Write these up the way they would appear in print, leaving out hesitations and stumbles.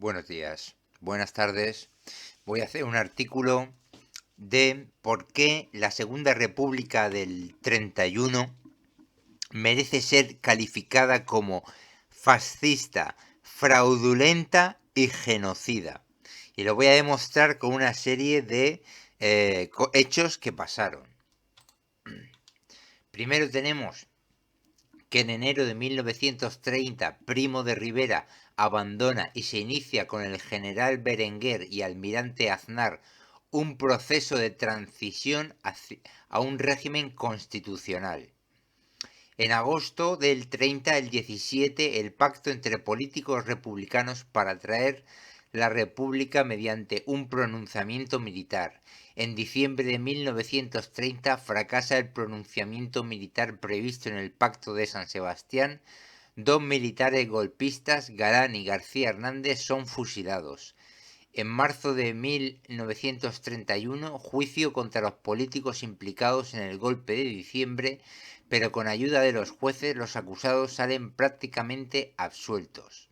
Buenos días, buenas tardes. Voy a hacer un artículo de por qué la Segunda República del 31 merece ser calificada como fascista, fraudulenta y genocida. Y lo voy a demostrar con una serie de hechos que pasaron. Primero tenemos que en enero de 1930 Primo de Rivera abandona y se inicia con el general Berenguer y almirante Aznar un proceso de transición a un régimen constitucional. En agosto del 30 al 17 el pacto entre políticos republicanos para traer la república mediante un pronunciamiento militar. En diciembre de 1930 fracasa el pronunciamiento militar previsto en el Pacto de San Sebastián. Dos militares golpistas, Galán y García Hernández, son fusilados. En marzo de 1931, juicio contra los políticos implicados en el golpe de diciembre, pero con ayuda de los jueces los acusados salen prácticamente absueltos.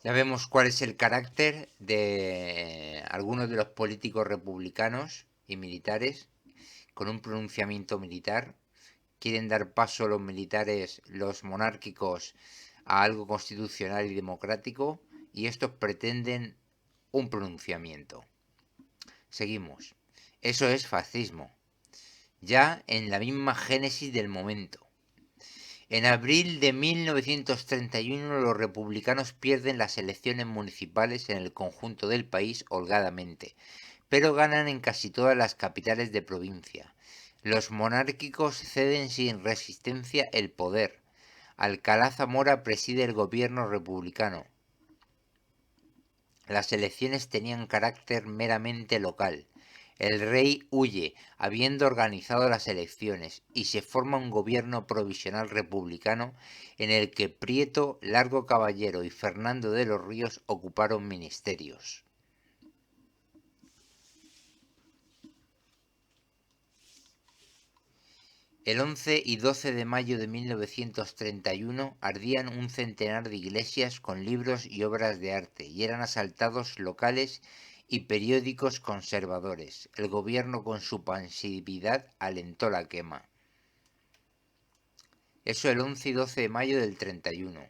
Ya vemos cuál es el carácter de algunos de los políticos republicanos y militares con un pronunciamiento militar. Quieren dar paso los militares, los monárquicos, a algo constitucional y democrático, y estos pretenden un pronunciamiento. Seguimos. Eso es fascismo, ya en la misma génesis del momento. En abril de 1931 los republicanos pierden las elecciones municipales en el conjunto del país holgadamente, pero ganan en casi todas las capitales de provincia. Los monárquicos ceden sin resistencia el poder. Alcalá Zamora preside el gobierno republicano. Las elecciones tenían carácter meramente local. El rey huye, habiendo organizado las elecciones, y se forma un gobierno provisional republicano en el que Prieto, Largo Caballero y Fernando de los Ríos ocuparon ministerios. El 11 y 12 de mayo de 1931 ardían un centenar de iglesias con libros y obras de arte y eran asaltados locales y periódicos conservadores. El gobierno con su pasividad alentó la quema. Eso el 11 y 12 de mayo del 31.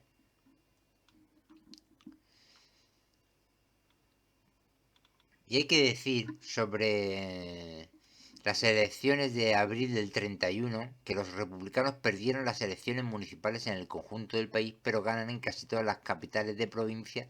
Y hay que decir sobre las elecciones de abril del 31 que los republicanos perdieron las elecciones municipales en el conjunto del país, pero ganan en casi todas las capitales de provincia,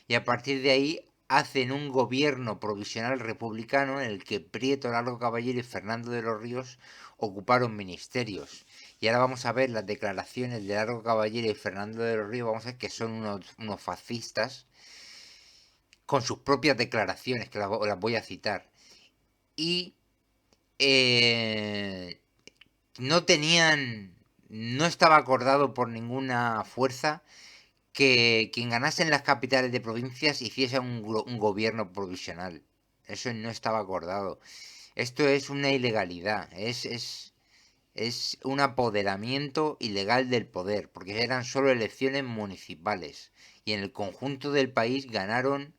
y a partir de ahí hacen un gobierno provisional republicano en el que Prieto, Largo Caballero y Fernando de los Ríos ocuparon ministerios. Y ahora vamos a ver las declaraciones de Largo Caballero y Fernando de los Ríos, vamos a ver que son unos fascistas, con sus propias declaraciones, que las voy a citar. Y no estaba acordado por ninguna fuerza que quien ganase en las capitales de provincias hiciese un gobierno provisional. Eso no estaba acordado. Esto es una ilegalidad, es un apoderamiento ilegal del poder, porque eran solo elecciones municipales y en el conjunto del país ganaron,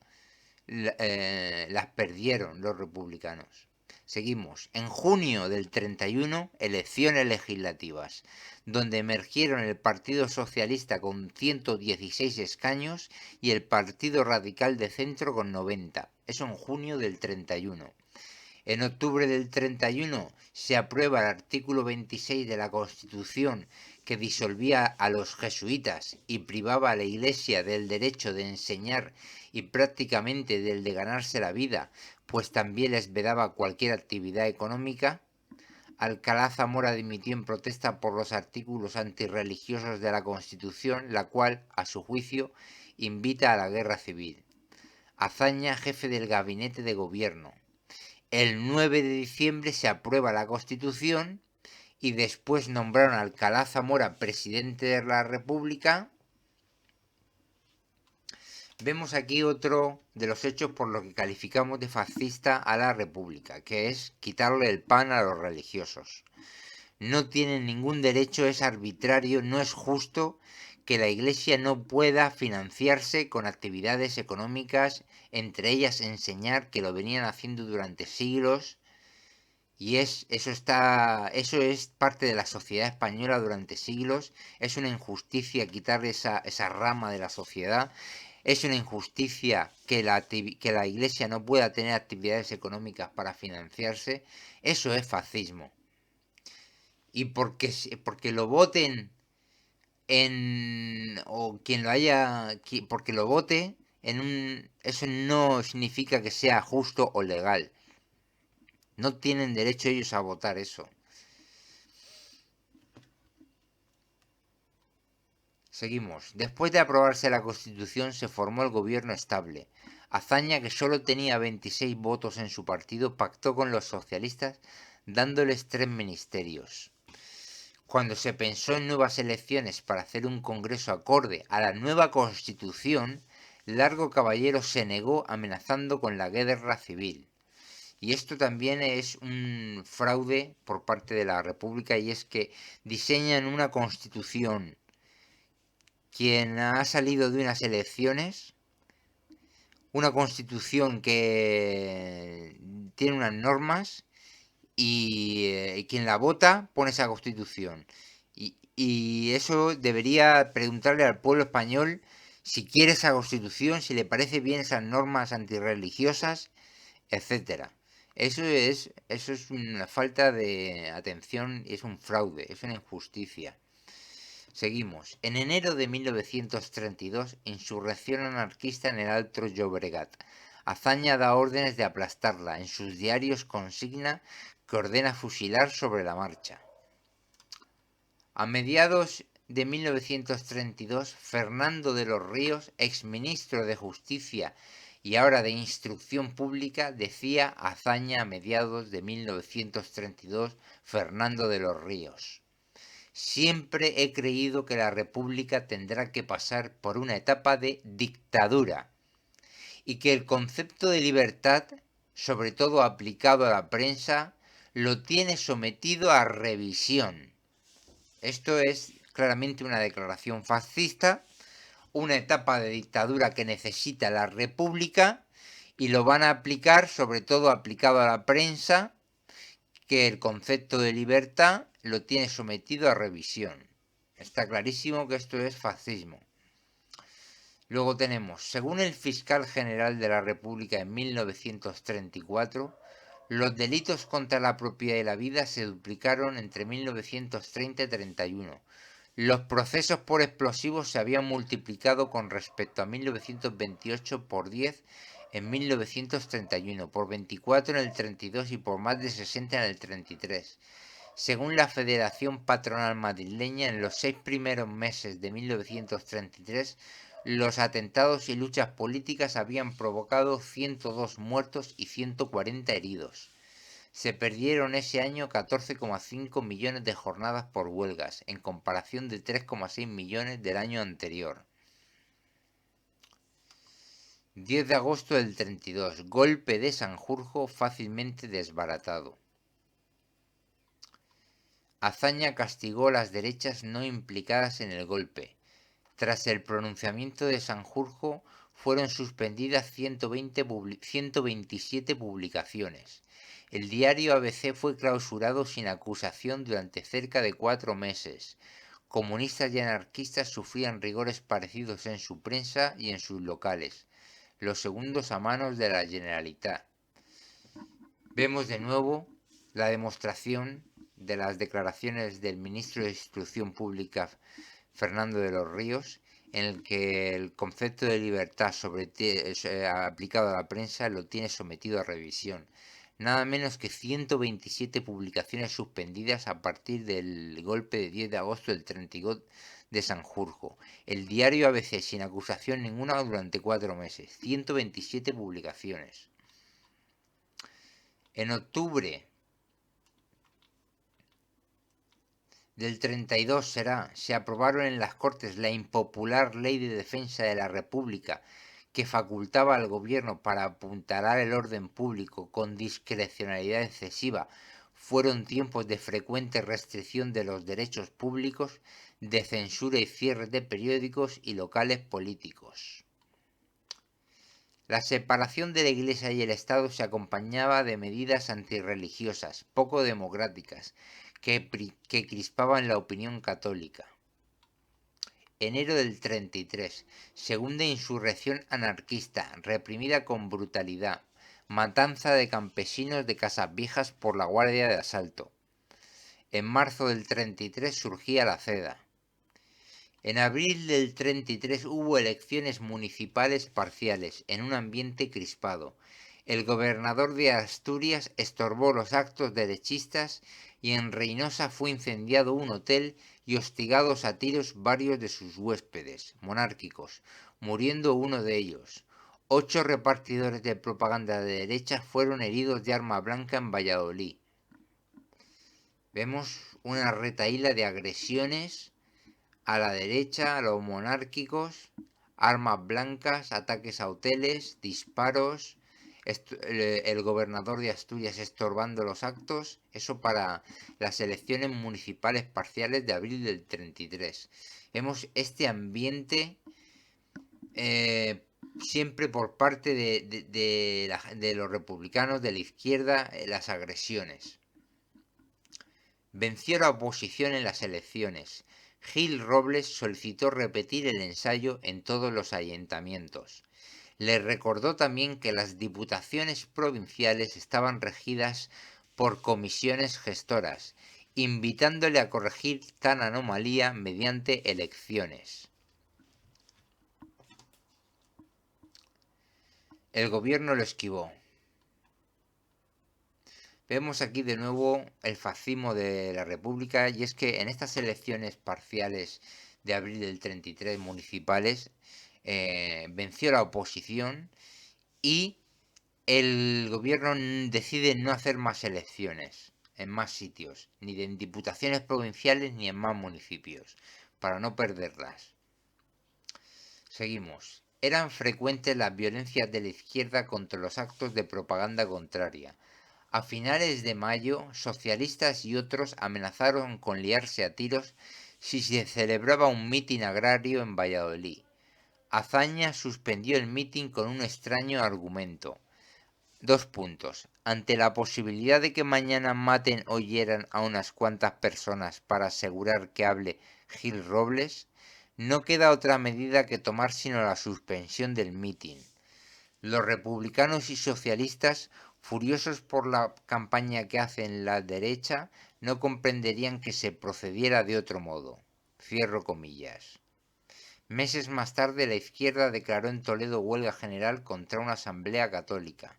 las perdieron los republicanos. Seguimos. En junio del 31, elecciones legislativas, donde emergieron el Partido Socialista con 116 escaños y el Partido Radical de Centro con 90. Eso en junio del 31. En octubre del 31 se aprueba el artículo 26 de la Constitución que disolvía a los jesuitas y privaba a la Iglesia del derecho de enseñar y prácticamente del de ganarse la vida, pues también les vedaba cualquier actividad económica. Alcalá Zamora dimitió en protesta por los artículos antirreligiosos de la Constitución, la cual, a su juicio, invita a la guerra civil. Azaña, jefe del gabinete de gobierno. El 9 de diciembre se aprueba la Constitución y después nombraron a Alcalá Zamora presidente de la República. Vemos aquí otro de los hechos por los que calificamos de fascista a la República, que es quitarle el pan a los religiosos. No tienen ningún derecho, es arbitrario, no es justo que la Iglesia no pueda financiarse con actividades económicas, entre ellas enseñar, que lo venían haciendo durante siglos, y eso es parte de la sociedad española durante siglos. Es una injusticia quitarle esa rama de la sociedad. Es una injusticia que la Iglesia no pueda tener actividades económicas para financiarse. Eso es fascismo. Y porque lo voten o quien lo haya, porque lo vote eso no significa que sea justo o legal. No tienen derecho ellos a votar eso. Seguimos. Después de aprobarse la Constitución se formó el gobierno estable. Azaña, que solo tenía 26 votos en su partido, pactó con los socialistas dándoles 3 ministerios. Cuando se pensó en nuevas elecciones para hacer un congreso acorde a la nueva Constitución, Largo Caballero se negó, amenazando con la guerra civil. Y esto también es un fraude por parte de la República, y es que diseñan una Constitución quien ha salido de unas elecciones, una Constitución que tiene unas normas, y quien la vota pone esa Constitución. Y eso debería preguntarle al pueblo español si quiere esa Constitución, si le parece bien esas normas antirreligiosas, etcétera. Eso es una falta de atención, es un fraude, es una injusticia. Seguimos. En enero de 1932, insurrección anarquista en el Alto Llobregat. Azaña da órdenes de aplastarla. En sus diarios consigna que ordena fusilar sobre la marcha. A mediados de 1932, Fernando de los Ríos, exministro de Justicia y ahora de Instrucción Pública, decía Azaña a mediados de 1932, Fernando de los Ríos: siempre he creído que la República tendrá que pasar por una etapa de dictadura y que el concepto de libertad, sobre todo aplicado a la prensa, lo tiene sometido a revisión. Esto es claramente una declaración fascista, una etapa de dictadura que necesita la República, y lo van a aplicar, sobre todo aplicado a la prensa, que el concepto de libertad lo tiene sometido a revisión. Está clarísimo que esto es fascismo. Luego tenemos, según el fiscal general de la República en 1934, los delitos contra la propiedad y la vida se duplicaron entre 1930 y 31. Los procesos por explosivos se habían multiplicado con respecto a 1928 por 10 en 1931, por 24 en el 32 y por más de 60 en el 33. Según la Federación Patronal Madrileña, en los 6 primeros meses de 1933, los atentados y luchas políticas habían provocado 102 muertos y 140 heridos. Se perdieron ese año 14,5 millones de jornadas por huelgas, en comparación de 3,6 millones del año anterior. 10 de agosto del 32. Golpe de Sanjurjo fácilmente desbaratado. Azaña castigó a las derechas no implicadas en el golpe. Tras el pronunciamiento de Sanjurjo, fueron suspendidas 127 publicaciones. El diario ABC fue clausurado sin acusación durante cerca de 4 meses. Comunistas y anarquistas sufrían rigores parecidos en su prensa y en sus locales, los segundos a manos de la Generalitat. Vemos de nuevo la demostración de las declaraciones del ministro de Instrucción Pública, Fernando de los Ríos, en el que el concepto de libertad aplicado a la prensa lo tiene sometido a revisión. Nada menos que 127 publicaciones suspendidas a partir del golpe de 10 de agosto del 32 de Sanjurjo. El diario ABC sin acusación ninguna durante 4 meses. 127 publicaciones. En octubre del 32 se aprobaron en las Cortes la impopular Ley de Defensa de la República, que facultaba al gobierno para apuntalar el orden público con discrecionalidad excesiva. Fueron tiempos de frecuente restricción de los derechos públicos, de censura y cierre de periódicos y locales políticos. La separación de la Iglesia y el Estado se acompañaba de medidas antirreligiosas, poco democráticas, que crispaban la opinión católica. Enero del 33, segunda insurrección anarquista, reprimida con brutalidad, matanza de campesinos de Casas Viejas por la Guardia de Asalto. En marzo del 33 surgía la CEDA. En abril del 33 hubo elecciones municipales parciales, en un ambiente crispado. El gobernador de Asturias estorbó los actos derechistas y en Reynosa fue incendiado un hotel y hostigados a tiros varios de sus huéspedes monárquicos, muriendo uno de ellos. 8 repartidores de propaganda de derecha fueron heridos de arma blanca en Valladolid. Vemos una retahíla de agresiones a la derecha, a los monárquicos, armas blancas, ataques a hoteles, disparos, el gobernador de Asturias estorbando los actos, eso para las elecciones municipales parciales de abril del 33. Vemos este ambiente siempre por parte de los republicanos, de la izquierda, las agresiones. Venció la oposición en las elecciones. Gil Robles solicitó repetir el ensayo en todos los ayuntamientos. Le recordó también que las diputaciones provinciales estaban regidas por comisiones gestoras, invitándole a corregir tan anomalía mediante elecciones. El gobierno lo esquivó. Vemos aquí de nuevo el fascismo de la República, y es que en estas elecciones parciales de abril del 33 municipales venció la oposición y el gobierno decide no hacer más elecciones en más sitios, ni en diputaciones provinciales ni en más municipios, para no perderlas. Seguimos. Eran frecuentes las violencias de la izquierda contra los actos de propaganda contraria. A finales de mayo, socialistas y otros amenazaron con liarse a tiros si se celebraba un mitin agrario en Valladolid. Azaña suspendió el mitin con un extraño argumento. 2 puntos. Ante la posibilidad de que mañana maten o hieran a unas cuantas personas para asegurar que hable Gil Robles, no queda otra medida que tomar sino la suspensión del mitin. Los republicanos y socialistas, furiosos por la campaña que hacen la derecha, no comprenderían que se procediera de otro modo. Cierro comillas. Meses más tarde, la izquierda declaró en Toledo huelga general contra una asamblea católica.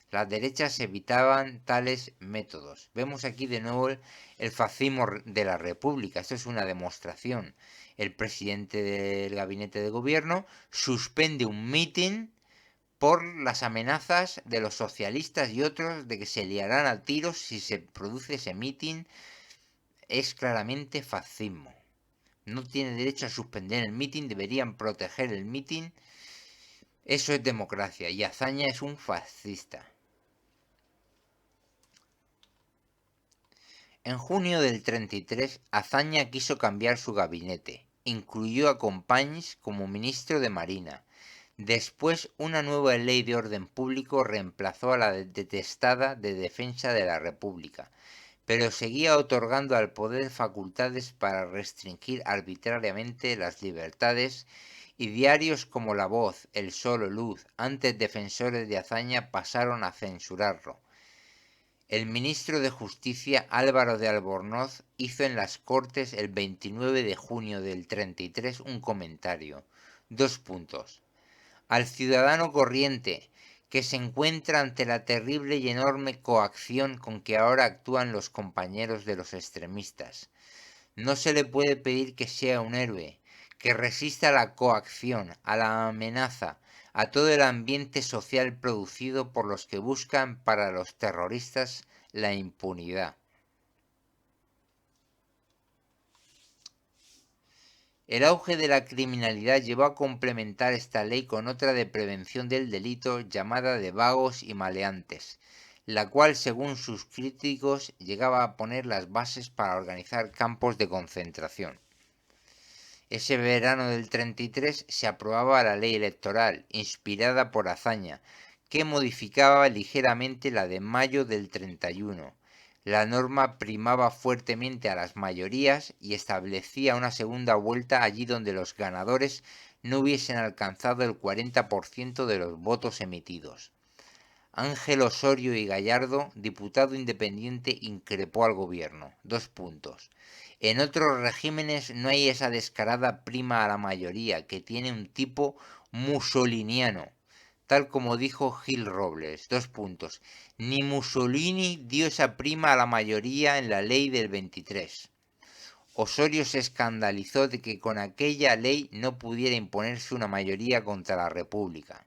Las derechas evitaban tales métodos. Vemos aquí de nuevo el fascismo de la República. Esto es una demostración. El presidente del gabinete de gobierno suspende un mitin por las amenazas de los socialistas y otros de que se liarán a tiros si se produce ese mitin. Es claramente fascismo. No tiene derecho a suspender el mitin, deberían proteger el mitin. Eso es democracia y Azaña es un fascista. En junio del 33, Azaña quiso cambiar su gabinete. Incluyó a Companys como ministro de Marina. Después, una nueva ley de orden público reemplazó a la detestada de Defensa de la República, pero seguía otorgando al poder facultades para restringir arbitrariamente las libertades, y diarios como La Voz, El Sol o Luz, antes defensores de Azaña, pasaron a censurarlo. El ministro de Justicia Álvaro de Albornoz hizo en las Cortes el 29 de junio del 33 un comentario. 2 puntos. Al ciudadano corriente, que se encuentra ante la terrible y enorme coacción con que ahora actúan los compañeros de los extremistas. No se le puede pedir que sea un héroe, que resista a la coacción, a la amenaza, a todo el ambiente social producido por los que buscan para los terroristas la impunidad. El auge de la criminalidad llevó a complementar esta ley con otra de prevención del delito llamada de vagos y maleantes, la cual, según sus críticos, llegaba a poner las bases para organizar campos de concentración. Ese verano del 33 se aprobaba la ley electoral, inspirada por Azaña, que modificaba ligeramente la de mayo del 31. La norma primaba fuertemente a las mayorías y establecía una segunda vuelta allí donde los ganadores no hubiesen alcanzado el 40% de los votos emitidos. Ángel Osorio y Gallardo, diputado independiente, increpó al gobierno. En otros regímenes no hay esa descarada prima a la mayoría, que tiene un tipo mussoliniano, tal como dijo Gil Robles. Ni Mussolini dio esa prima a la mayoría en la ley del 23. Osorio se escandalizó de que con aquella ley no pudiera imponerse una mayoría contra la República.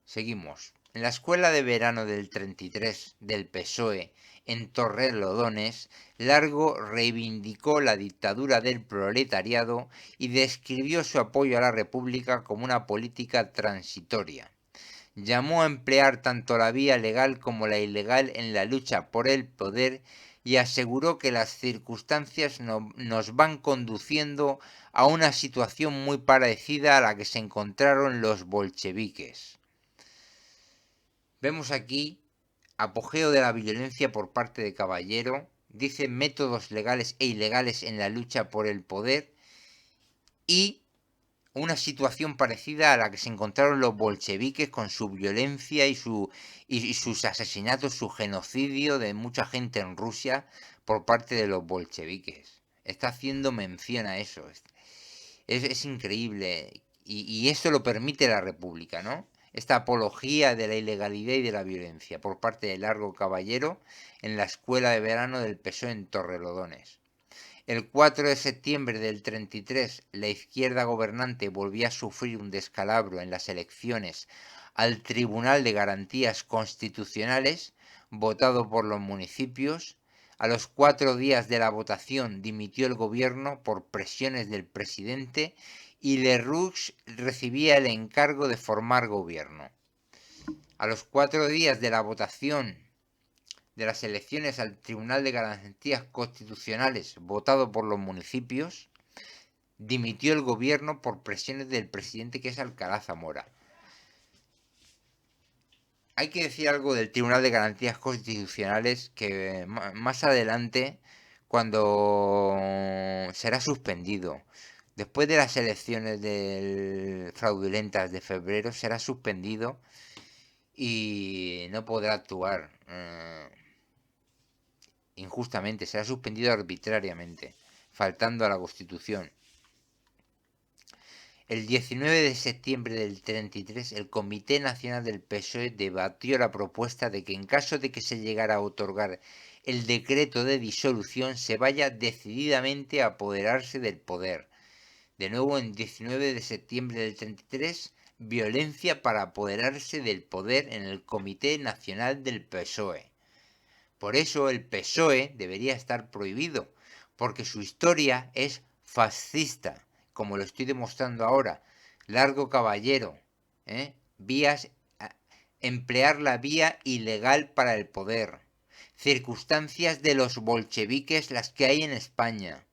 Seguimos. En la escuela de verano del 33 del PSOE en Torrelodones, Largo reivindicó la dictadura del proletariado y describió su apoyo a la República como una política transitoria. Llamó a emplear tanto la vía legal como la ilegal en la lucha por el poder y aseguró que las circunstancias nos van conduciendo a una situación muy parecida a la que se encontraron los bolcheviques. Vemos aquí apogeo de la violencia por parte de Caballero, dice métodos legales e ilegales en la lucha por el poder y una situación parecida a la que se encontraron los bolcheviques con su violencia y sus asesinatos, su genocidio de mucha gente en Rusia por parte de los bolcheviques. Está haciendo mención a eso. Es increíble. Y esto lo permite la República, ¿no? Esta apología de la ilegalidad y de la violencia por parte de Largo Caballero en la escuela de verano del PSOE en Torrelodones. El 4 de septiembre del 33, la izquierda gobernante volvió a sufrir un descalabro en las elecciones al Tribunal de Garantías Constitucionales, votado por los municipios. A los 4 días de la votación dimitió el gobierno por presiones del presidente y Lerroux recibía el encargo de formar gobierno. A los 4 días de la votación de las elecciones al Tribunal de Garantías Constitucionales, votado por los municipios, dimitió el gobierno por presiones del presidente, que es Alcalá Zamora. Hay que decir algo del Tribunal de Garantías Constitucionales que más adelante, cuando será suspendido. Después de las elecciones fraudulentas de febrero, será suspendido y no podrá actuar injustamente, será suspendido arbitrariamente, faltando a la Constitución. El 19 de septiembre del 33, el Comité Nacional del PSOE debatió la propuesta de que en caso de que se llegara a otorgar el decreto de disolución, se vaya decididamente a apoderarse del poder. De nuevo, el 19 de septiembre del 33, violencia para apoderarse del poder en el Comité Nacional del PSOE. Por eso el PSOE debería estar prohibido, porque su historia es fascista, como lo estoy demostrando ahora. Largo Caballero, emplear la vía ilegal para el poder. Circunstancias de los bolcheviques, las que hay en España.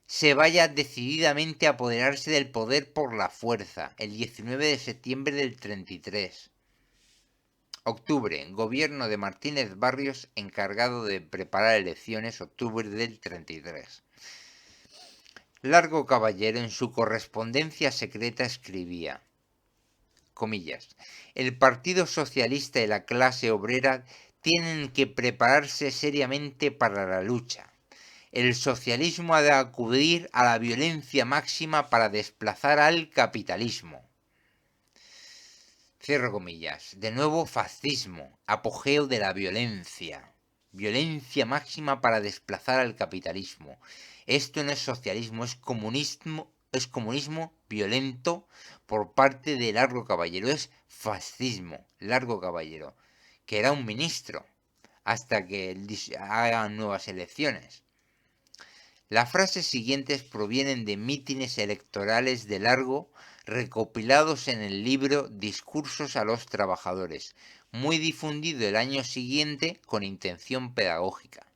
Se vaya decididamente a apoderarse del poder por la fuerza, el 19 de septiembre del 33. Octubre, gobierno de Martínez Barrios encargado de preparar elecciones, octubre del 33. Largo Caballero en su correspondencia secreta escribía, comillas, el Partido Socialista y la clase obrera tienen que prepararse seriamente para la lucha. El socialismo ha de acudir a la violencia máxima para desplazar al capitalismo. Cierro comillas. De nuevo, fascismo, apogeo de la violencia. Violencia máxima para desplazar al capitalismo. Esto no es socialismo, es comunismo violento por parte de Largo Caballero. Es fascismo, Largo Caballero, que era un ministro hasta que hagan nuevas elecciones. Las frases siguientes provienen de mítines electorales de Largo recopilados en el libro Discursos a los Trabajadores, muy difundido el año siguiente con intención pedagógica.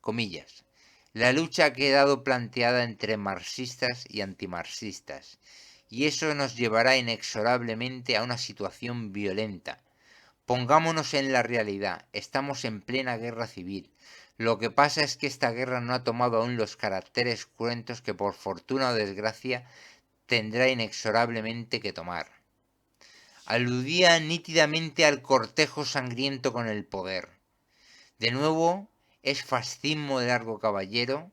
Comillas. La lucha ha quedado planteada entre marxistas y antimarxistas, y eso nos llevará inexorablemente a una situación violenta. Pongámonos en la realidad, estamos en plena guerra civil. Lo que pasa es que esta guerra no ha tomado aún los caracteres cruentos que por fortuna o desgracia tendrá inexorablemente que tomar. Aludía nítidamente al cortejo sangriento con el poder. De nuevo, es fascismo de largo caballero,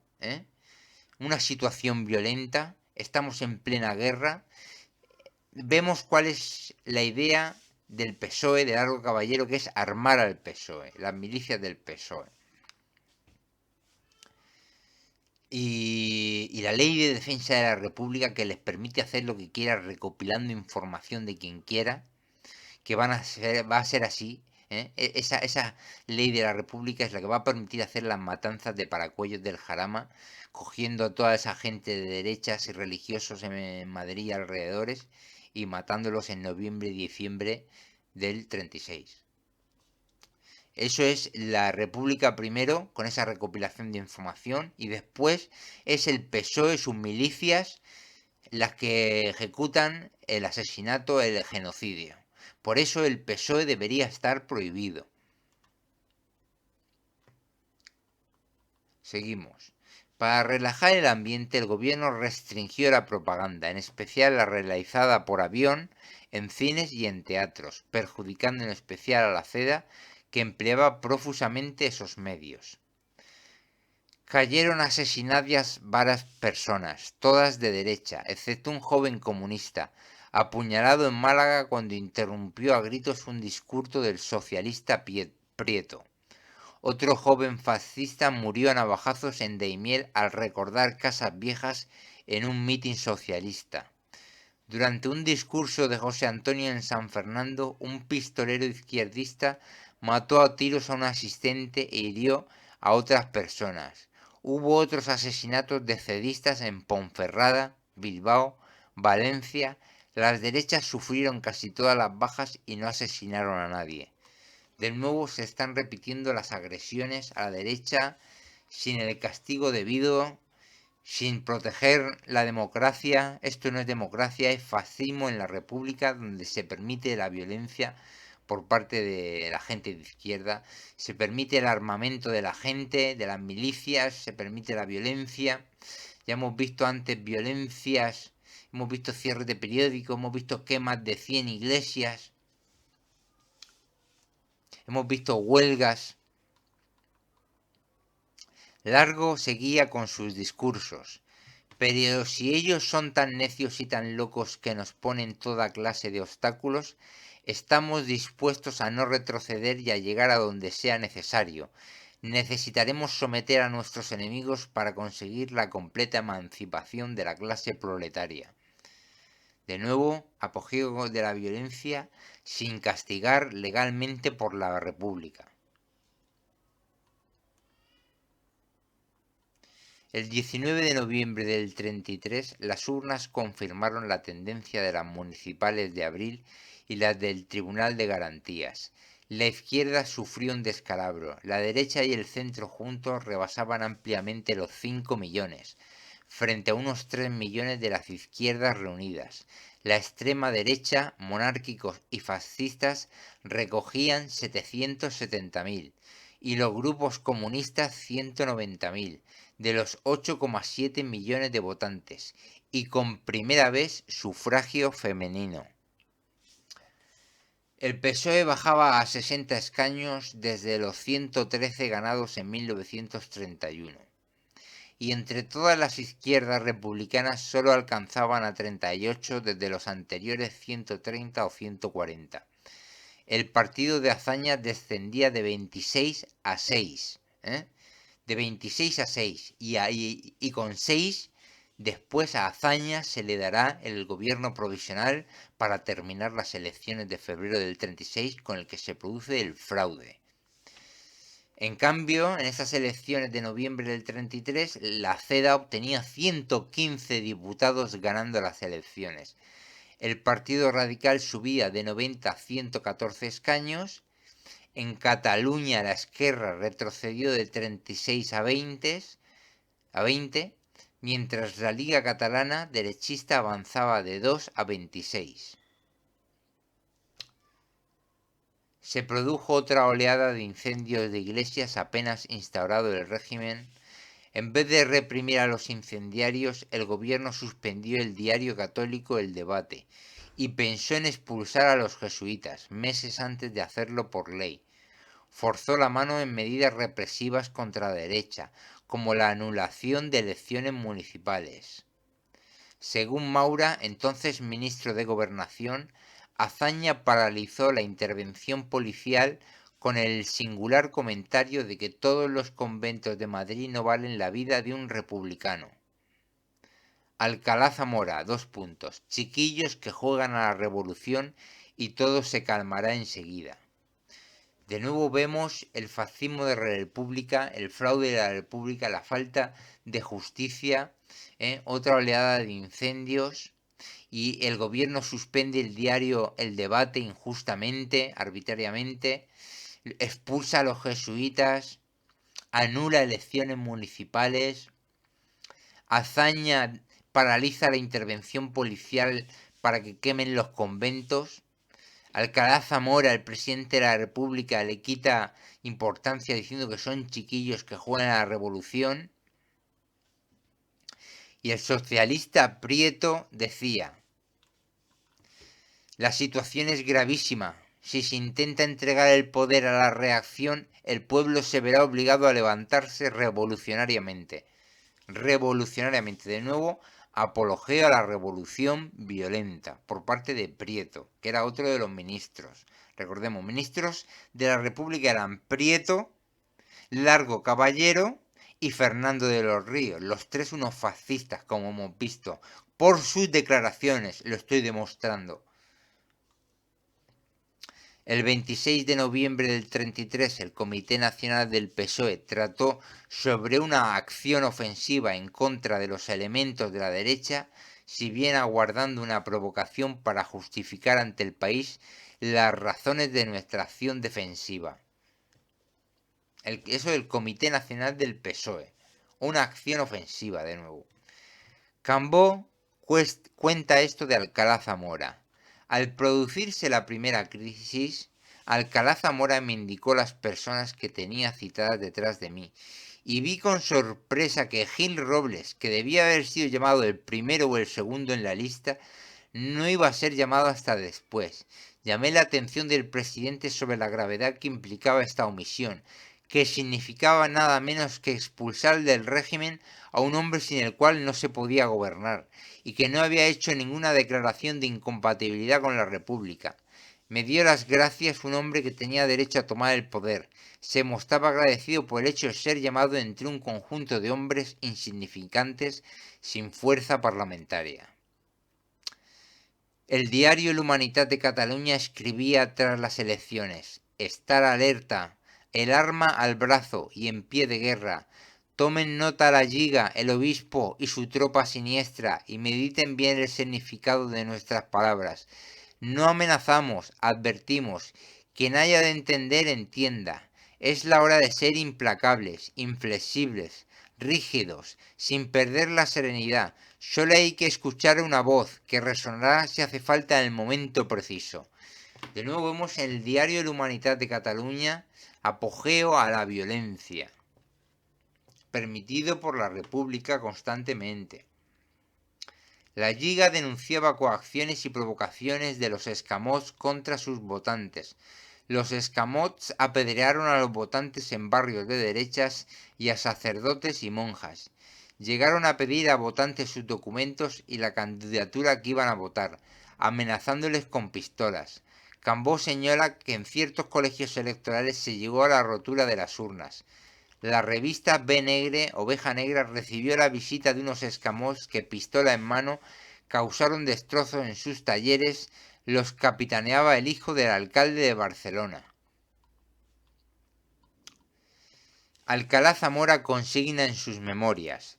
una situación violenta, estamos en plena guerra. Vemos cuál es la idea del PSOE, de largo caballero, que es armar al PSOE, las milicias del PSOE. Y la ley de defensa de la República, que les permite hacer lo que quiera recopilando información de quien quiera, que va a ser así. Esa ley de la República es la que va a permitir hacer las matanzas de Paracuellos del Jarama, cogiendo a toda esa gente de derechas y religiosos en Madrid y alrededores y matándolos en noviembre y diciembre del 36. Eso es la República primero, con esa recopilación de información, y después es el PSOE, sus milicias, las que ejecutan el asesinato, el genocidio. Por eso el PSOE debería estar prohibido. Seguimos. Para relajar el ambiente, el gobierno restringió la propaganda, en especial la realizada por avión, en cines y en teatros, perjudicando en especial a la CEDA, que empleaba profusamente esos medios. Cayeron asesinadas varias personas, todas de derecha, excepto un joven comunista, apuñalado en Málaga cuando interrumpió a gritos un discurso del socialista Prieto. Otro joven fascista murió a navajazos en Daimiel al recordar casas viejas en un mitin socialista. Durante un discurso de José Antonio en San Fernando, un pistolero izquierdista mató a tiros a un asistente e hirió a otras personas. Hubo otros asesinatos de cedistas en Ponferrada, Bilbao, Valencia. Las derechas sufrieron casi todas las bajas y no asesinaron a nadie. De nuevo se están repitiendo las agresiones a la derecha sin el castigo debido, sin proteger la democracia. Esto no es democracia, es fascismo en la República, donde se permite la violencia por parte de la gente de izquierda, se permite el armamento de la gente, de las milicias, se permite la violencia. Ya hemos visto antes violencias, hemos visto cierres de periódicos, hemos visto quemas de 100 iglesias, hemos visto huelgas. Largo seguía con sus discursos. Pero si ellos son tan necios y tan locos que nos ponen toda clase de obstáculos, estamos dispuestos a no retroceder y a llegar a donde sea necesario. Necesitaremos someter a nuestros enemigos para conseguir la completa emancipación de la clase proletaria. De nuevo, apogeo de la violencia sin castigar legalmente por la República. El 19 de noviembre del 33, las urnas confirmaron la tendencia de las municipales de abril y las del Tribunal de Garantías. La izquierda sufrió un descalabro. La derecha y el centro juntos rebasaban ampliamente los 5 millones, frente a unos 3 millones de las izquierdas reunidas. La extrema derecha, monárquicos y fascistas recogían 770.000 y los grupos comunistas 190.000 de los 8,7 millones de votantes, y con primera vez sufragio femenino. El PSOE bajaba a 60 escaños desde los 113 ganados en 1931, y entre todas las izquierdas republicanas solo alcanzaban a 38 desde los anteriores 130 o 140. El partido de Azaña descendía de 26 a 6, de 26 a 6, y con 6 después a Azaña se le dará el gobierno provisional para terminar las elecciones de febrero del 36 con el que se produce el fraude. En cambio, en esas elecciones de noviembre del 33, la CEDA obtenía 115 diputados ganando las elecciones. El Partido Radical subía de 90 a 114 escaños. En Cataluña la Esquerra retrocedió de 36 a 20, a 20, mientras la Liga Catalana derechista avanzaba de 2 a 26. Se produjo otra oleada de incendios de iglesias apenas instaurado el régimen. En vez de reprimir a los incendiarios, el gobierno suspendió el diario católico El Debate y pensó en expulsar a los jesuitas, meses antes de hacerlo por ley. Forzó la mano en medidas represivas contra la derecha, como la anulación de elecciones municipales. Según Maura, entonces ministro de Gobernación, Azaña paralizó la intervención policial con el singular comentario de que todos los conventos de Madrid no valen la vida de un republicano. Alcalá Zamora, chiquillos que juegan a la revolución y todo se calmará enseguida. De nuevo vemos el fascismo de la República, el fraude de la República, la falta de justicia, otra oleada de incendios, y el gobierno suspende el diario El Debate injustamente, arbitrariamente, expulsa a los jesuitas, anula elecciones municipales, Azaña paraliza la intervención policial para que quemen los conventos, Alcalá Zamora, el presidente de la República, le quita importancia diciendo que son chiquillos que juegan a la revolución, y el socialista Prieto decía: la situación es gravísima. Si se intenta entregar el poder a la reacción, el pueblo se verá obligado a levantarse revolucionariamente. Revolucionariamente, de nuevo, apología a la revolución violenta por parte de Prieto, que era otro de los ministros. Recordemos, ministros de la República eran Prieto, Largo Caballero y Fernando de los Ríos, los tres unos fascistas, como hemos visto. Por sus declaraciones, lo estoy demostrando. El 26 de noviembre del 33, el Comité Nacional del PSOE trató sobre una acción ofensiva en contra de los elementos de la derecha, si bien aguardando una provocación para justificar ante el país las razones de nuestra acción defensiva. Eso del Comité Nacional del PSOE. Una acción ofensiva, de nuevo. Cambó cuenta esto de Alcalá Zamora. Al producirse la primera crisis, Alcalá Zamora me indicó las personas que tenía citadas detrás de mí, y vi con sorpresa que Gil Robles, que debía haber sido llamado el primero o el segundo en la lista, no iba a ser llamado hasta después. Llamé la atención del presidente sobre la gravedad que implicaba esta omisión, que significaba nada menos que expulsar del régimen a un hombre sin el cual no se podía gobernar, y que no había hecho ninguna declaración de incompatibilidad con la República. Me dio las gracias un hombre que tenía derecho a tomar el poder. Se mostraba agradecido por el hecho de ser llamado entre un conjunto de hombres insignificantes sin fuerza parlamentaria. El diario El Humanitat de Cataluña escribía tras las elecciones: estar alerta, el arma al brazo y en pie de guerra. Tomen nota la Lliga, el obispo y su tropa siniestra y mediten bien el significado de nuestras palabras. No amenazamos, advertimos. Quien haya de entender, entienda. Es la hora de ser implacables, inflexibles, rígidos, sin perder la serenidad. Solo hay que escuchar una voz que resonará si hace falta en el momento preciso. De nuevo vemos en el diario El Humanitat de Cataluña apogeo a la violencia, permitido por la República constantemente. La Lliga denunciaba coacciones y provocaciones de los escamots contra sus votantes. Los escamots apedrearon a los votantes en barrios de derechas y a sacerdotes y monjas. Llegaron a pedir a votantes sus documentos y la candidatura que iban a votar, amenazándoles con pistolas. Cambó señala que en ciertos colegios electorales se llegó a la rotura de las urnas. La revista Oveja Negra, recibió la visita de unos escamots que, pistola en mano, causaron destrozos en sus talleres. Los capitaneaba el hijo del alcalde de Barcelona. Alcalá Zamora consigna en sus memorias: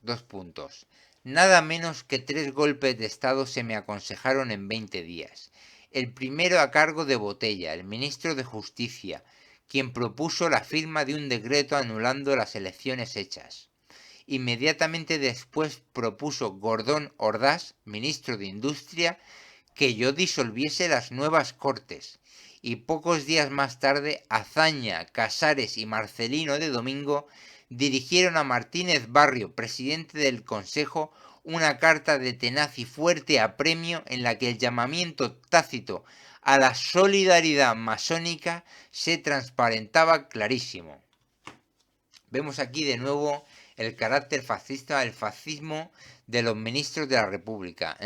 nada menos que 3 golpes de estado se me aconsejaron en 20 días. El primero a cargo de Botella, el ministro de Justicia, quien propuso la firma de un decreto anulando las elecciones hechas. Inmediatamente después propuso Gordón Ordaz, ministro de Industria, que yo disolviese las nuevas Cortes, y pocos días más tarde Azaña, Casares y Marcelino de Domingo dirigieron a Martínez Barrio, presidente del Consejo, una carta de tenaz y fuerte apremio en la que el llamamiento tácito a la solidaridad masónica se transparentaba clarísimo. Vemos aquí de nuevo el carácter fascista, el fascismo de los ministros de la República.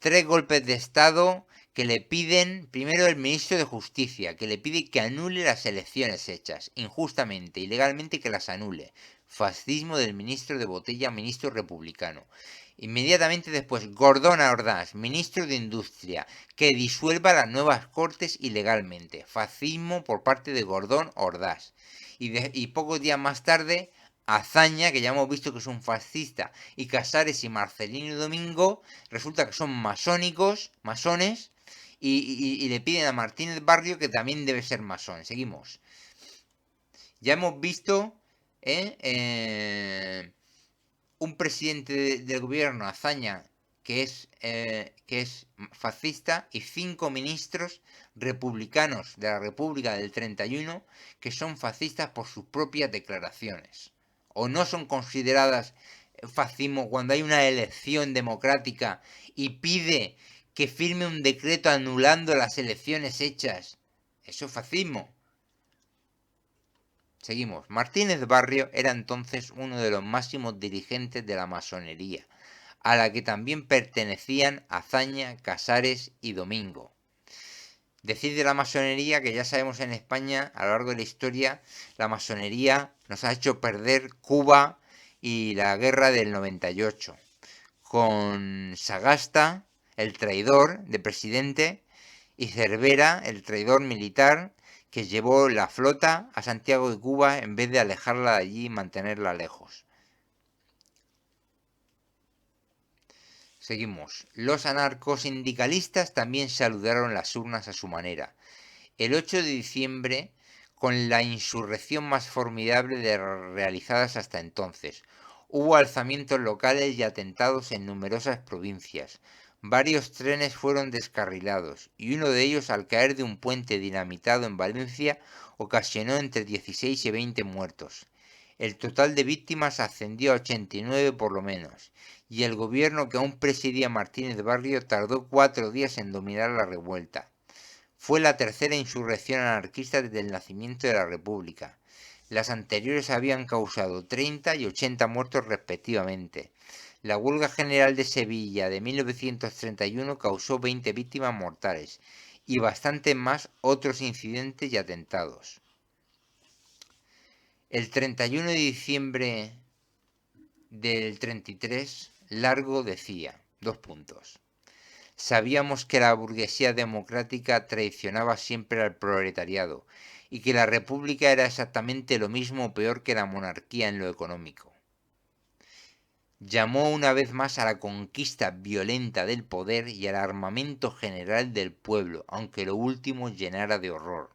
3 golpes de Estado que le piden, primero el ministro de Justicia, que le pide que anule las elecciones hechas, injustamente, ilegalmente, que las anule. Fascismo del ministro de Botella, ministro republicano. Inmediatamente después, Gordón Ordaz, ministro de Industria, que disuelva las nuevas Cortes ilegalmente. Fascismo por parte de Gordón Ordaz. Y pocos días más tarde, Azaña, que ya hemos visto que es un fascista, y Casares y Marcelino Domingo, resulta que son masones, y le piden a Martínez Barrio que también debe ser masón. Seguimos. Ya hemos visto un presidente del gobierno, Azaña, que es fascista, y 5 ministros republicanos de la República del 31 que son fascistas por sus propias declaraciones. O no son consideradas fascismo cuando hay una elección democrática y pide que firme un decreto anulando las elecciones hechas. Eso es fascismo. Seguimos. Martínez Barrio era entonces uno de los máximos dirigentes de la masonería, a la que también pertenecían Azaña, Casares y Domingo. Decir de la masonería que ya sabemos en España, a lo largo de la historia, la masonería nos ha hecho perder Cuba y la guerra del 98, con Sagasta, el traidor de presidente, y Cervera, el traidor militar, que llevó la flota a Santiago de Cuba en vez de alejarla de allí y mantenerla lejos. Seguimos. Los anarcosindicalistas también saludaron las urnas a su manera. El 8 de diciembre, con la insurrección más formidable de realizadas hasta entonces, hubo alzamientos locales y atentados en numerosas provincias. Varios trenes fueron descarrilados, y uno de ellos, al caer de un puente dinamitado en Valencia, ocasionó entre 16 y 20 muertos. El total de víctimas ascendió a 89 por lo menos, y el gobierno que aún presidía Martínez Barrio tardó 4 días en dominar la revuelta. Fue la tercera insurrección anarquista desde el nacimiento de la República. Las anteriores habían causado 30 y 80 muertos respectivamente. La huelga general de Sevilla de 1931 causó 20 víctimas mortales y bastantes más otros incidentes y atentados. El 31 de diciembre del 33, Largo decía, sabíamos que la burguesía democrática traicionaba siempre al proletariado y que la república era exactamente lo mismo o peor que la monarquía en lo económico. Llamó una vez más a la conquista violenta del poder y al armamento general del pueblo, aunque lo último llenara de horror.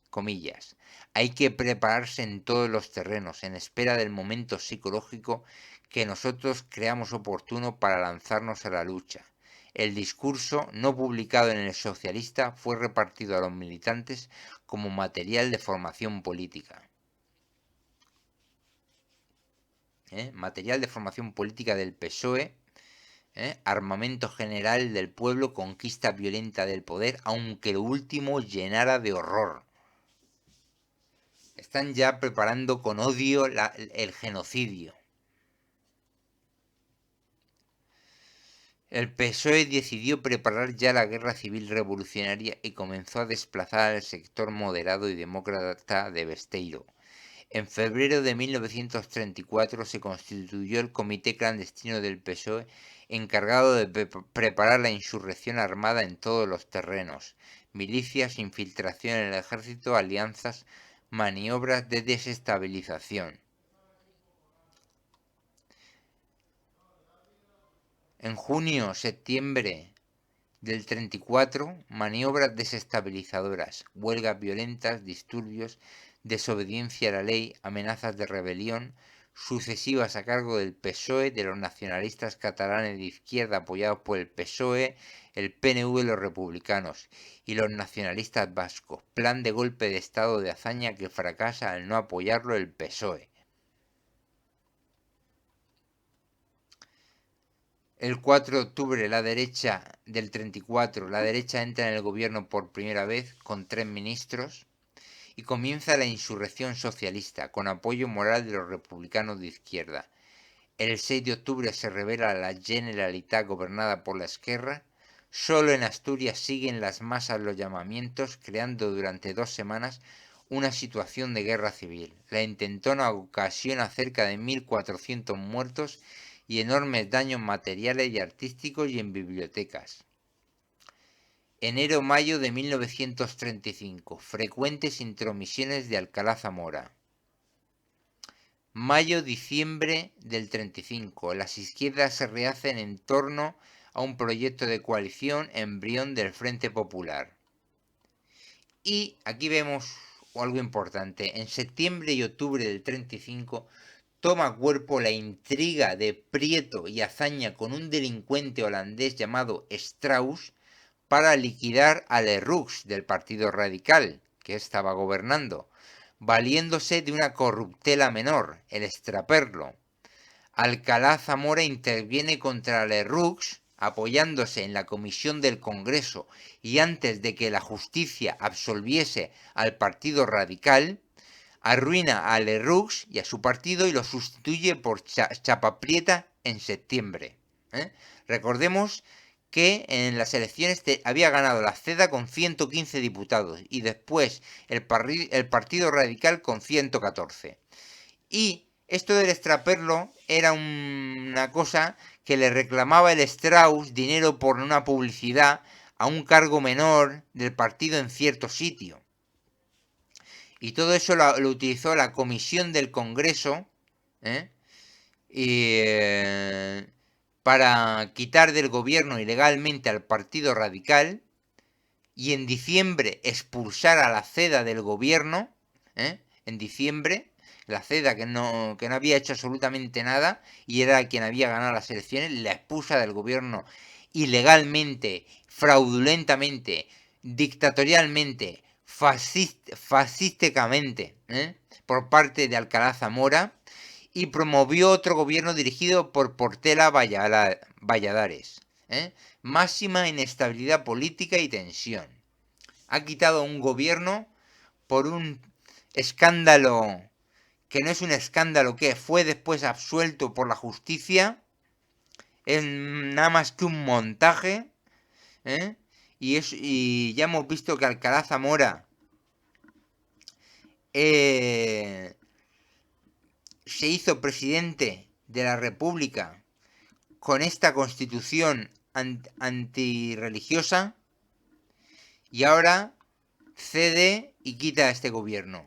Comillas. Hay que prepararse en todos los terrenos, en espera del momento psicológico que nosotros creamos oportuno para lanzarnos a la lucha. El discurso, no publicado en El Socialista, fue repartido a los militantes como material de formación política. Material de formación política del PSOE, armamento general del pueblo, conquista violenta del poder, aunque lo último llenara de horror. Están ya preparando con odio el genocidio. El PSOE decidió preparar ya la guerra civil revolucionaria y comenzó a desplazar al sector moderado y demócrata de Besteiro. En febrero de 1934 se constituyó el Comité Clandestino del PSOE, encargado de preparar la insurrección armada en todos los terrenos: milicias, infiltración en el ejército, alianzas, maniobras de desestabilización. En junio-septiembre del 34, maniobras desestabilizadoras, huelgas violentas, disturbios, desobediencia a la ley, amenazas de rebelión, sucesivas a cargo del PSOE, de los nacionalistas catalanes de izquierda apoyados por el PSOE, el PNV y los republicanos, y los nacionalistas vascos. Plan de golpe de estado de Azaña que fracasa al no apoyarlo el PSOE. El 4 de octubre, la derecha del 34, la derecha entra en el gobierno por primera vez con 3 ministros y comienza la insurrección socialista con apoyo moral de los republicanos de izquierda. El 6 de octubre se revela la Generalitat gobernada por la Esquerra. Solo en Asturias siguen las masas los llamamientos, creando durante 2 semanas una situación de guerra civil. La intentona ocasiona cerca de 1.400 muertos y enormes daños materiales y artísticos y en bibliotecas. Enero-mayo de 1935. Frecuentes intromisiones de Alcalá Zamora. Mayo-diciembre del 35. Las izquierdas se rehacen en torno a un proyecto de coalición embrión del Frente Popular. Y aquí vemos algo importante. En septiembre y octubre del 35 toma cuerpo la intriga de Prieto y Azaña con un delincuente holandés llamado Strauss para liquidar a Lerroux del Partido Radical, que estaba gobernando, valiéndose de una corruptela menor, el extraperlo. Alcalá Zamora interviene contra Lerroux, apoyándose en la comisión del Congreso y antes de que la justicia absolviese al Partido Radical, arruina a Lerroux y a su partido y lo sustituye por Chapaprieta en septiembre. Recordemos que en las elecciones había ganado la CEDA con 115 diputados y después el Partido Radical con 114. Y esto del extraperlo era una cosa que le reclamaba el Strauss dinero por una publicidad a un cargo menor del partido en cierto sitio. Y todo eso lo utilizó la comisión del Congreso para quitar del gobierno ilegalmente al Partido Radical y en diciembre expulsar a la CEDA del gobierno. En diciembre, la CEDA que no había hecho absolutamente nada y era quien había ganado las elecciones, la expulsa del gobierno ilegalmente, fraudulentamente, dictatorialmente, fascísticamente, por parte de Alcalá Zamora, y promovió otro gobierno dirigido por Portela Valladares. Máxima inestabilidad política y tensión. Ha quitado un gobierno por un escándalo que no es un escándalo, que fue después absuelto por la justicia. Es nada más que un montaje. Y ya hemos visto que Alcalá Zamora se hizo presidente de la República con esta constitución antirreligiosa y ahora cede y quita a este gobierno.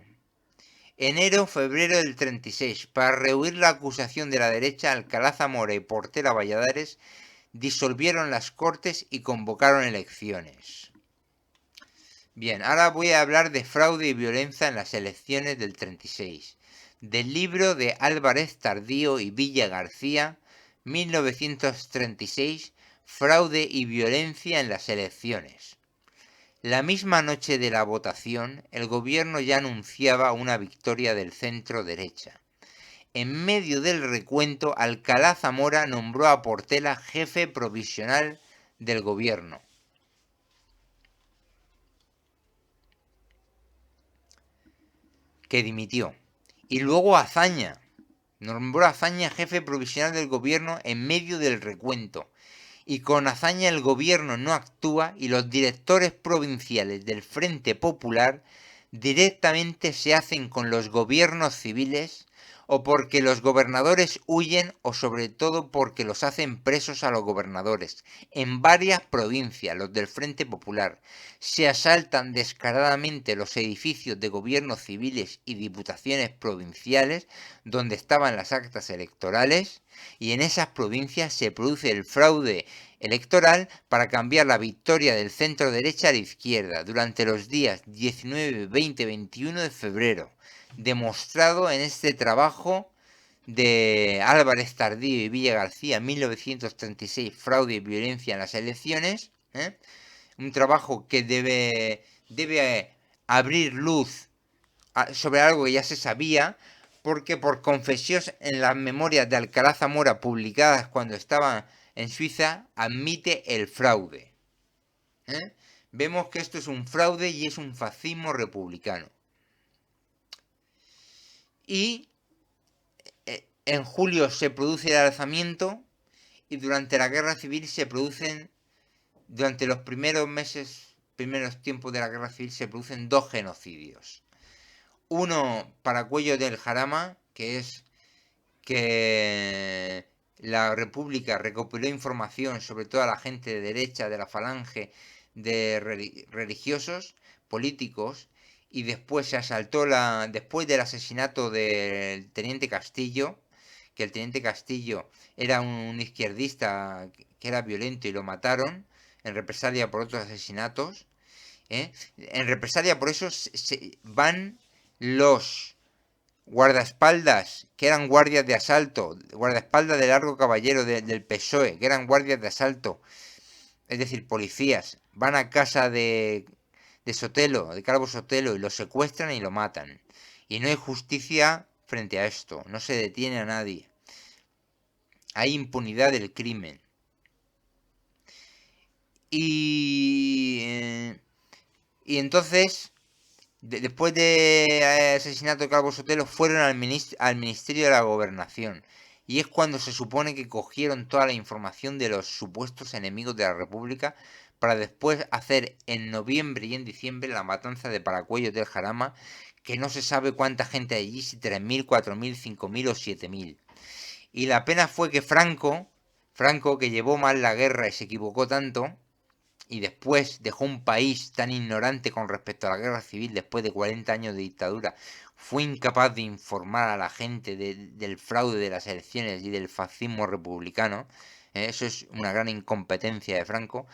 Enero-febrero del 36. Para rehuir la acusación de la derecha, Alcalá Zamora y Portela Valladares disolvieron las Cortes y convocaron elecciones. Bien, ahora voy a hablar de fraude y violencia en las elecciones del 36. Del libro de Álvarez Tardío y Villa García, 1936, Fraude y violencia en las elecciones. La misma noche de la votación, el gobierno ya anunciaba una victoria del centro derecha. En medio del recuento, Alcalá Zamora nombró a Portela jefe provisional del gobierno. Que dimitió. Y luego Azaña. Nombró a Azaña jefe provisional del gobierno en medio del recuento. Y con Azaña el gobierno no actúa y los directores provinciales del Frente Popular directamente se hacen con los gobiernos civiles o porque los gobernadores huyen o sobre todo porque los hacen presos a los gobernadores. En varias provincias, los del Frente Popular, se asaltan descaradamente los edificios de gobiernos civiles y diputaciones provinciales donde estaban las actas electorales y en esas provincias se produce el fraude electoral para cambiar la victoria del centro derecha a la izquierda durante los días 19, 20, 21 de febrero, demostrado en este trabajo de Álvarez Tardío y Villa García, 1936, fraude y violencia en las elecciones. Un trabajo que debe abrir luz sobre algo que ya se sabía, porque por confesiones en las memorias de Alcalá Zamora publicadas cuando estaba en Suiza, admite el fraude. Vemos que esto es un fraude y es un fascismo republicano. Y en julio se produce el alzamiento y durante la guerra civil se producen, durante los primeros tiempos de la guerra civil se producen dos genocidios. Uno para Cuello del Jarama, que es que la República recopiló información sobre toda la gente de derecha, de la falange, de religiosos, políticos, y después se asaltó después del asesinato del teniente Castillo, que el teniente Castillo era un izquierdista que era violento y lo mataron en represalia por otros asesinatos. En represalia por eso van los guardaespaldas, que eran guardias de asalto, guardaespaldas de Largo Caballero del PSOE, que eran guardias de asalto, es decir, policías, van a casa de Sotelo, de Calvo Sotelo, y lo secuestran y lo matan. Y no hay justicia frente a esto, no se detiene a nadie. Hay impunidad del crimen. Y entonces, después del asesinato de Calvo Sotelo, fueron al Ministerio de la Gobernación. Y es cuando se supone que cogieron toda la información de los supuestos enemigos de la República para después hacer en noviembre y en diciembre la matanza de Paracuellos del Jarama, que no se sabe cuánta gente hay allí, si 3.000, 4.000, 5.000 o 7.000. Y la pena fue que Franco, que llevó mal la guerra y se equivocó tanto, y después dejó un país tan ignorante con respecto a la guerra civil después de 40 años de dictadura, fue incapaz de informar a la gente del fraude de las elecciones y del fascismo republicano. Eso es una gran incompetencia de Franco.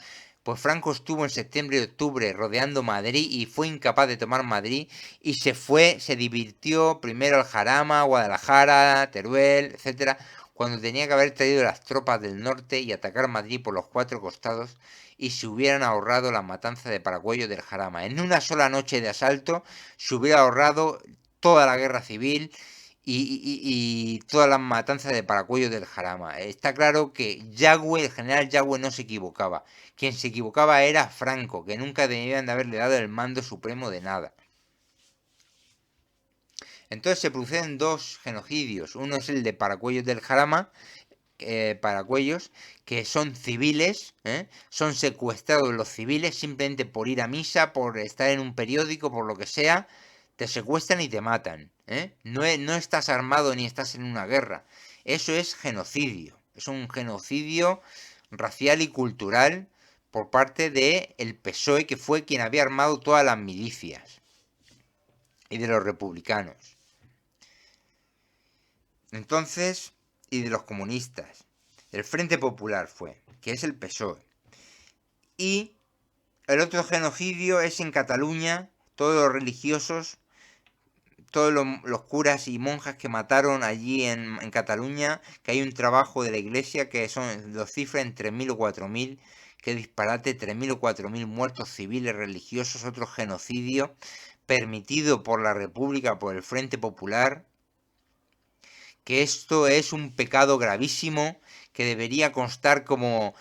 Pues Franco estuvo en septiembre y octubre rodeando Madrid y fue incapaz de tomar Madrid y se divirtió primero al Jarama, Guadalajara, Teruel, etcétera, cuando tenía que haber traído las tropas del norte y atacar Madrid por los cuatro costados y se hubieran ahorrado la matanza de Paracuellos del Jarama. En una sola noche de asalto se hubiera ahorrado toda la guerra civil y todas las matanzas de Paracuellos del Jarama. Está claro que el general Yagüe no se equivocaba. Quien se equivocaba era Franco, que nunca debían de haberle dado el mando supremo de nada. Entonces se producen dos genocidios. Uno es el de Paracuellos del Jarama, Paracuellos, que son civiles, son secuestrados los civiles simplemente por ir a misa, por estar en un periódico, por lo que sea, te secuestran y te matan. No estás armado ni estás en una guerra. Eso es genocidio. Es un genocidio racial y cultural por parte del PSOE, que fue quien había armado todas las milicias, y de los republicanos. Entonces, y de los comunistas. El Frente Popular fue, que es el PSOE. Y el otro genocidio es en Cataluña, todos los religiosos, todos los curas y monjas que mataron allí en Cataluña, que hay un trabajo de la iglesia que los cifra en 3.000 o 4.000, que disparate, 3.000 o 4.000 muertos civiles religiosos, otro genocidio permitido por la República, por el Frente Popular, que esto es un pecado gravísimo que debería constar como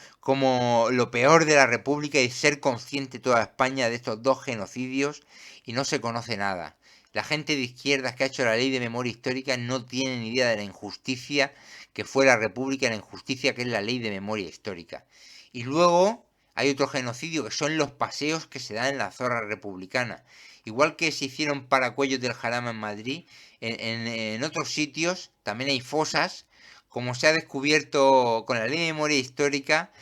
lo peor de la República y ser consciente toda España de estos dos genocidios, y no se conoce nada. La gente de izquierdas que ha hecho la ley de memoria histórica no tiene ni idea de la injusticia que fue la República, la injusticia que es la ley de memoria histórica. Y luego hay otro genocidio que son los paseos que se dan en la zona republicana. Igual que se hicieron Paracuellos del Jarama en Madrid, en otros sitios también hay fosas. Como se ha descubierto con la ley de memoria histórica,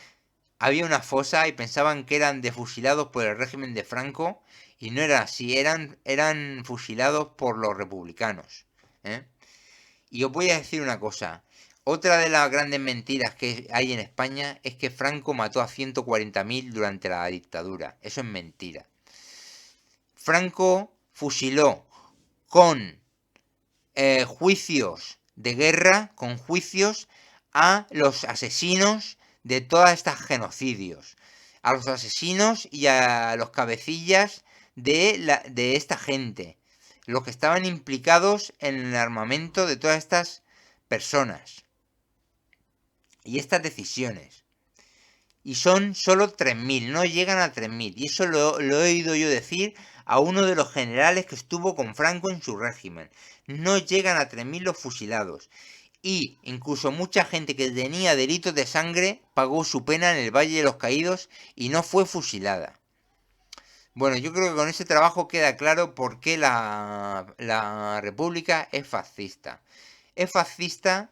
había una fosa y pensaban que eran de fusilados por el régimen de Franco, y no era así, eran fusilados por los republicanos. Y os voy a decir una cosa. Otra de las grandes mentiras que hay en España es que Franco mató a 140.000 durante la dictadura. Eso es mentira. Franco fusiló con juicios de guerra con juicios a los asesinos de todos estos genocidios, a los asesinos y a los cabecillas de esta gente, los que estaban implicados en el armamento de todas estas personas y estas decisiones. Y son solo 3.000, no llegan a 3.000. Y eso lo he oído yo decir a uno de los generales que estuvo con Franco en su régimen. No llegan a 3.000 los fusilados. Y incluso mucha gente que tenía delitos de sangre pagó su pena en el Valle de los Caídos y no fue fusilada. Bueno, yo creo que con ese trabajo queda claro por qué la República es fascista. Es fascista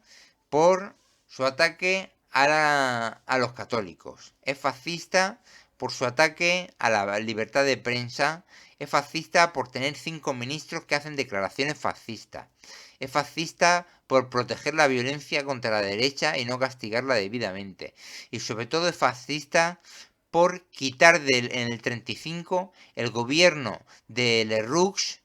por su ataque a los católicos. Es fascista por su ataque a la libertad de prensa. Es fascista por tener 5 ministros que hacen declaraciones fascistas. Es fascista por proteger la violencia contra la derecha y no castigarla debidamente. Y sobre todo es fascista por quitar en el 35 el gobierno de Lerroux,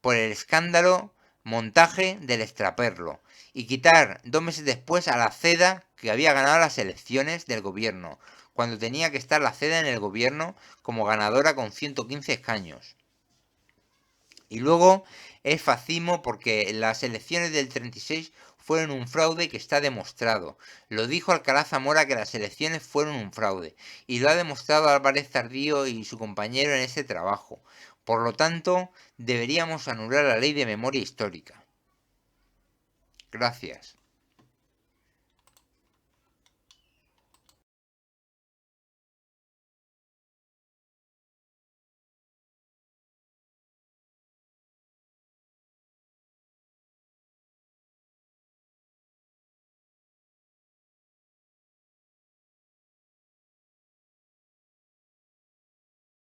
por el escándalo montaje del extraperlo, y quitar 2 meses después a la CEDA, que había ganado las elecciones del gobierno, cuando tenía que estar la CEDA en el gobierno como ganadora con 115 escaños. Y luego es fascismo porque las elecciones del 36 fueron un fraude que está demostrado. Lo dijo Alcalá Zamora que las elecciones fueron un fraude. Y lo ha demostrado Álvarez Tardío y su compañero en ese trabajo. Por lo tanto, deberíamos anular la ley de memoria histórica. Gracias.